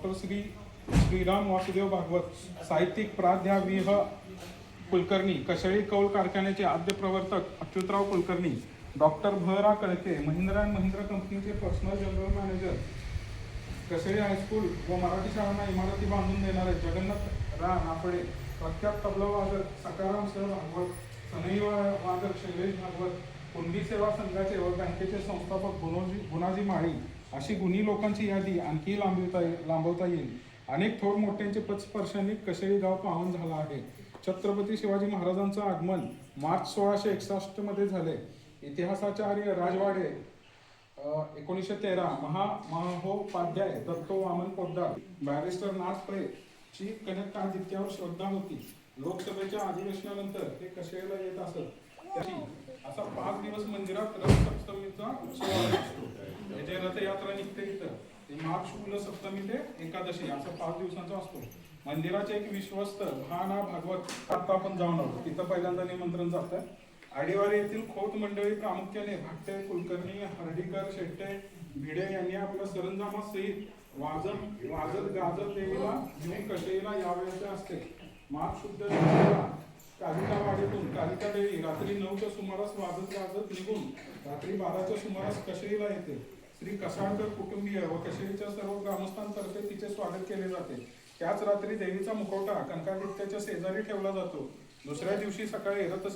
Doctor Shriram Vasudev Bhagwat, साहित्यिक प्राध्याविह कुलकर्णी, कशेळी कौल कारखान्याचे आद्य प्रवर्तक अच्युतराव कुलकर्णी, डॉक्टर भ.रा. कळके, महिंद्रा अँड महिंद्रा कंपनीचे personal general manager, Kasheli high school व मराठी शाळांना इमारती बांधून देणारे जगन्नाथ रा. नाफडे, प्रख्यात तबला वादक सकाराम सर भागवत, सनई वादक शैलेश भागवत, कुंडी सेवा संघाचे व बँकेचे संस्थापक गुणाजी माळी, अशी गुणी लोकांची यादी आणखी लांबवता येईल. अनेक थोर मोठ्यांचे पदस्पर्शांनी कशेळी गाव पावन झाला आहे. छत्रपती शिवाजी महाराजांचं आगमन मार्च 1661 मध्ये झाले. इतिहासाचार्य राजवाडे 1913, महोपाध्याय दत्तो वामन पोद्दार, बॅरिस्टर नाथ पै ची कनकादित्यावर श्रद्धा होती. लोकसभेच्या अधिवेशनानंतर ते कशेळीला येत असत. त्याची असा 5 दिवस मंदिरात रथसप्तमीचा उत्सव असतो. म्हणजे रथयात्रा निघते इथं. ते माघ शुक्ल सप्तमी ते एकादशी असा 5 दिवसांचा असतो. मंदिराचे एक विश्वस्त भाना भागवत, आता आपण जाऊन आलो तिथं पहिल्यांदा निमंत्रण जातं. आडिवारी येथील खोत मंडळी प्रामुख्याने भागटे, कुलकर्णी, हर्डीकर, शेट्टे, भिडे यांनी आपल्या सरंजामासहित वाजत गाजत देवीला घेऊन कशेळीला यावयाचे असते. माघ शुद्ध कालिकावाडीतून कालिका देवी रात्री 9च्या सुमारास वाजत गाजत निघून रात्री 12च्या सुमारास कशेळीला येते. श्री कसाळकर कुटुंबीय व कशेळीच्या सर्व ग्रामस्थांतर्फे तिचे स्वागत केले जाते. त्याच रात्री देवीचा मुखवटा कनकादित्याच्या शेजारी ठेवला जातो. दुसऱ्या दिवशी सकाळी रथ